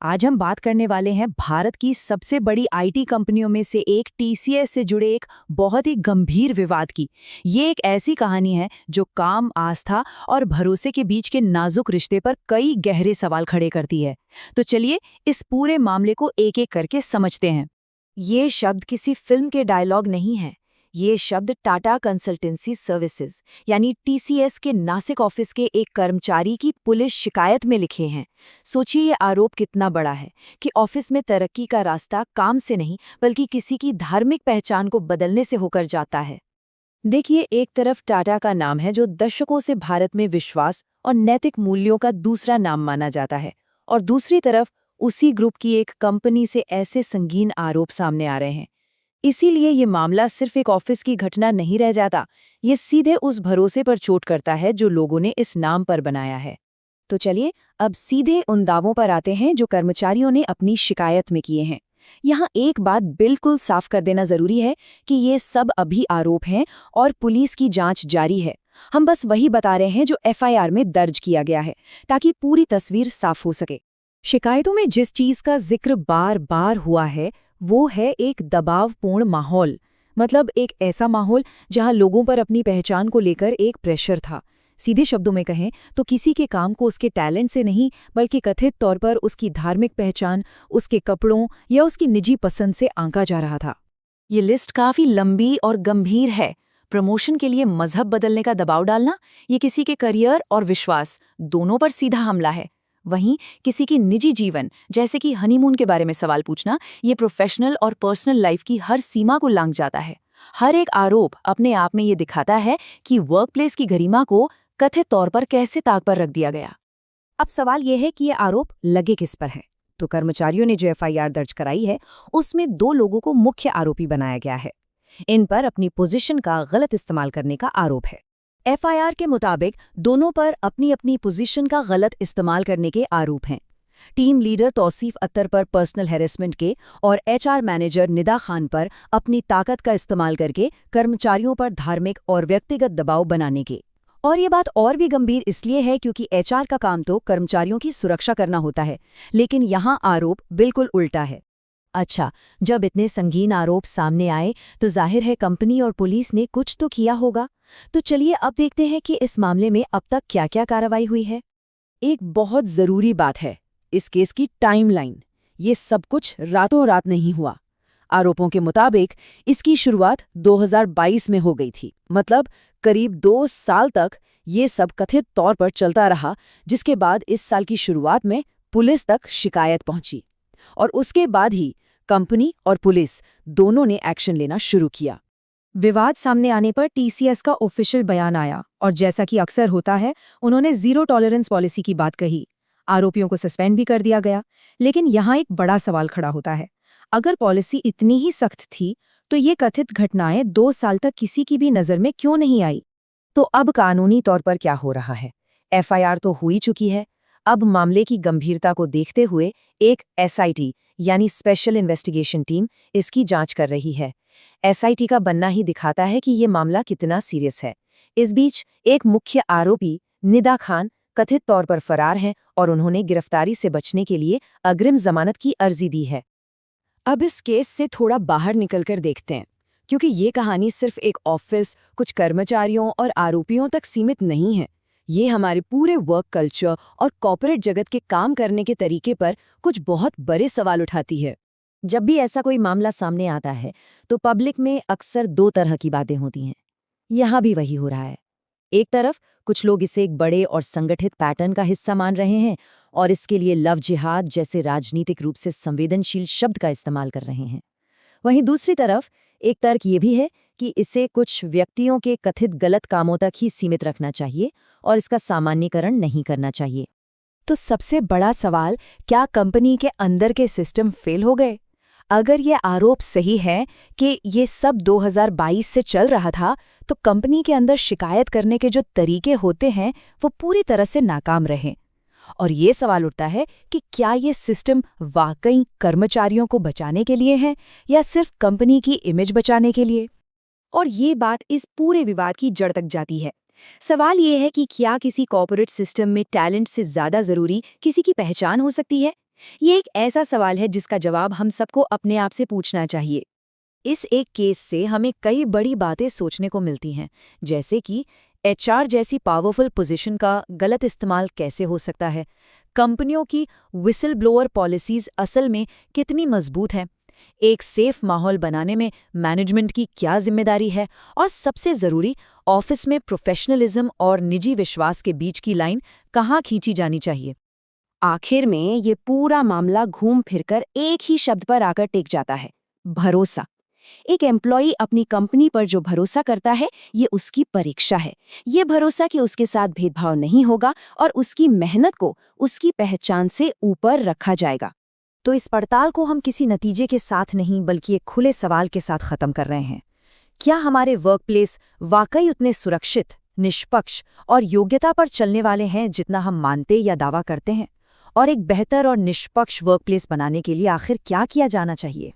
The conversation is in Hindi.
आज हम बात करने वाले हैं भारत की सबसे बड़ी आईटी कंपनियों में से एक टीसीएस से जुड़े एक बहुत ही गंभीर विवाद की। ये एक ऐसी कहानी है जो काम, आस्था और भरोसे के बीच के नाजुक रिश्ते पर कई गहरे सवाल खड़े करती है। तो चलिए इस पूरे मामले को एक-एक करके समझते हैं। ये शब्द किसी फिल्म के डायलॉग नहीं है। ये शब्द टाटा कंसल्टेंसी सर्विसेज यानी टीसीएस के नासिक ऑफिस के एक कर्मचारी की पुलिस शिकायत में लिखे हैं। सोचिए ये आरोप कितना बड़ा है कि ऑफिस में तरक्की का रास्ता काम से नहीं बल्कि किसी की धार्मिक पहचान को बदलने से होकर जाता है। देखिए, एक तरफ टाटा का नाम है जो दशकों से भारत में विश्वास और नैतिक मूल्यों का दूसरा नाम माना जाता है, और दूसरी तरफ उसी ग्रुप की एक कंपनी से ऐसे संगीन आरोप सामने आ रहे हैं। इसीलिए ये मामला सिर्फ एक ऑफिस की घटना नहीं रह जाता, ये सीधे उस भरोसे पर चोट करता है जो लोगों ने इस नाम पर बनाया है। तो चलिए अब सीधे उन दावों पर आते हैं जो कर्मचारियों ने अपनी शिकायत में किए हैं। यहाँ एक बात बिल्कुल साफ कर देना जरूरी है कि ये सब अभी आरोप हैं और पुलिस की जांच जारी है। हम बस वही बता रहे हैं जो एफआईआर में दर्ज किया गया है, ताकि पूरी तस्वीर साफ हो सके। शिकायतों में जिस चीज का जिक्र बार बार हुआ है वो है एक दबावपूर्ण माहौल। मतलब एक ऐसा माहौल जहां लोगों पर अपनी पहचान को लेकर एक प्रेशर था। सीधे शब्दों में कहें तो किसी के काम को उसके टैलेंट से नहीं बल्कि कथित तौर पर उसकी धार्मिक पहचान, उसके कपड़ों या उसकी निजी पसंद से आंका जा रहा था। ये लिस्ट काफी लंबी और गंभीर है। प्रमोशन के लिए मजहब बदलने का दबाव डालना, ये किसी के करियर और विश्वास दोनों पर सीधा हमला है। वहीं किसी की निजी जीवन जैसे कि हनीमून के बारे में सवाल पूछना, ये प्रोफेशनल और पर्सनल लाइफ की हर सीमा को लांघ जाता है। हर एक आरोप अपने आप में ये दिखाता है कि वर्कप्लेस की गरिमा को कथित तौर पर कैसे ताक पर रख दिया गया। अब सवाल यह है कि ये आरोप लगे किस पर हैं। तो कर्मचारियों ने जो एफआईआर दर्ज कराई है उसमें 2 लोगों को मुख्य आरोपी बनाया गया है। इन पर अपनी पोजीशन का गलत इस्तेमाल करने का आरोप है। एफआईआर के मुताबिक दोनों पर अपनी अपनी पोजीशन का गलत इस्तेमाल करने के आरोप हैं। टीम लीडर तौसीफ अख्तर पर पर्सनल हैरेसमेंट के और एचआर मैनेजर निदा खान पर अपनी ताकत का इस्तेमाल करके कर्मचारियों पर धार्मिक और व्यक्तिगत दबाव बनाने के। और ये बात और भी गंभीर इसलिए है क्योंकि एचआर का काम तो कर्मचारियों की सुरक्षा करना होता है, लेकिन यहाँ आरोप बिल्कुल उल्टा है। अच्छा, जब इतने संगीन आरोप सामने आए तो जाहिर है कंपनी और पुलिस ने कुछ तो किया होगा। तो चलिए अब देखते हैं कि इस मामले में अब तक क्या-क्या कार्रवाई हुई है। एक बहुत जरूरी बात है इस केस की टाइमलाइन। ये सब कुछ रातों रात नहीं हुआ। आरोपों के मुताबिक इसकी शुरुआत 2022 में हो गई थी। मतलब करीब 2 साल तक ये सब कथित तौर पर चलता रहा, जिसके बाद इस साल की शुरुआत में पुलिस तक शिकायत पहुंची और उसके बाद ही कंपनी और पुलिस दोनों ने एक्शन लेना शुरू किया। विवाद सामने आने पर टीसीएस का ऑफिशियल बयान आया और जैसा कि अक्सर होता है उन्होंने जीरो टॉलरेंस पॉलिसी की बात कही। आरोपियों को सस्पेंड भी कर दिया गया। लेकिन यहाँ एक बड़ा सवाल खड़ा होता है, अगर पॉलिसी इतनी ही सख्त थी तो ये कथित घटनाएं 2 साल तक किसी की भी नज़र में क्यों नहीं आई? तो अब कानूनी तौर पर क्या हो रहा है? एफआईआर तो हो ही चुकी है। अब मामले की गंभीरता को देखते हुए एक एसआईटी यानी स्पेशल इन्वेस्टिगेशन टीम इसकी जांच कर रही है। एसआईटी का बनना ही दिखाता है कि ये मामला कितना सीरियस है। इस बीच एक मुख्य आरोपी निदा खान कथित तौर पर फरार हैं और उन्होंने गिरफ्तारी से बचने के लिए अग्रिम जमानत की अर्जी दी है। अब इस केस से थोड़ा बाहर निकलकर देखते हैं, क्योंकि ये कहानी सिर्फ एक ऑफिस, कुछ कर्मचारियों और आरोपियों तक सीमित नहीं है। ये हमारे पूरे वर्क कल्चर और कॉर्पोरेट जगत के काम करने के तरीके पर कुछ बहुत बड़े सवाल उठाती है। जब भी ऐसा कोई मामला सामने आता है तो पब्लिक में अक्सर 2 तरह की बातें होती हैं। यहाँ भी वही हो रहा है। एक तरफ कुछ लोग इसे एक बड़े और संगठित पैटर्न का हिस्सा मान रहे हैं और इसके लिए लव जिहाद जैसे राजनीतिक रूप से संवेदनशील शब्द का इस्तेमाल कर रहे हैं। वहीं दूसरी तरफ एक तर्क ये भी है कि इसे कुछ व्यक्तियों के कथित गलत कामों तक ही सीमित रखना चाहिए और इसका सामान्यीकरण नहीं करना चाहिए। तो सबसे बड़ा सवाल, क्या कंपनी के अंदर के सिस्टम फेल हो गए? अगर ये आरोप सही है कि ये सब 2022 से चल रहा था, तो कंपनी के अंदर शिकायत करने के जो तरीके होते हैं वो पूरी तरह से नाकाम रहे। और ये सवाल उठता है कि क्या ये सिस्टम वाकई कर्मचारियों को बचाने के लिए है या सिर्फ कंपनी की इमेज बचाने के लिए? और ये बात इस पूरे विवाद की जड़ तक जाती है। सवाल ये है कि क्या किसी कॉर्पोरेट सिस्टम में टैलेंट से ज़्यादा ज़रूरी किसी की पहचान हो सकती है? ये एक ऐसा सवाल है जिसका जवाब हम सबको अपने आप से पूछना चाहिए। इस एक केस से हमें कई बड़ी बातें सोचने को मिलती हैं, जैसे कि एचआर जैसी पावरफुल पोजीशन का गलत इस्तेमाल कैसे हो सकता है, कंपनियों की विसल ब्लोअर पॉलिसीज असल में कितनी मजबूत हैं, एक सेफ माहौल बनाने में मैनेजमेंट की क्या जिम्मेदारी है, और सबसे ज़रूरी, ऑफिस में प्रोफेशनलिज्म और निजी विश्वास के बीच की लाइन कहाँ खींची जानी चाहिए। आखिर में ये पूरा मामला घूम फिरकर एक ही शब्द पर आकर टिक जाता है, भरोसा। एक एम्प्लॉई अपनी कंपनी पर जो भरोसा करता है, ये उसकी परीक्षा है। ये भरोसा कि उसके साथ भेदभाव नहीं होगा और उसकी मेहनत को उसकी पहचान से ऊपर रखा जाएगा। तो इस पड़ताल को हम किसी नतीजे के साथ नहीं बल्कि एक खुले सवाल के साथ खत्म कर रहे हैं। क्या हमारे वर्कप्लेस वाकई उतने सुरक्षित, निष्पक्ष और योग्यता पर चलने वाले हैं जितना हम मानते या दावा करते हैं? और एक बेहतर और निष्पक्ष वर्कप्लेस बनाने के लिए आखिर क्या किया जाना चाहिए?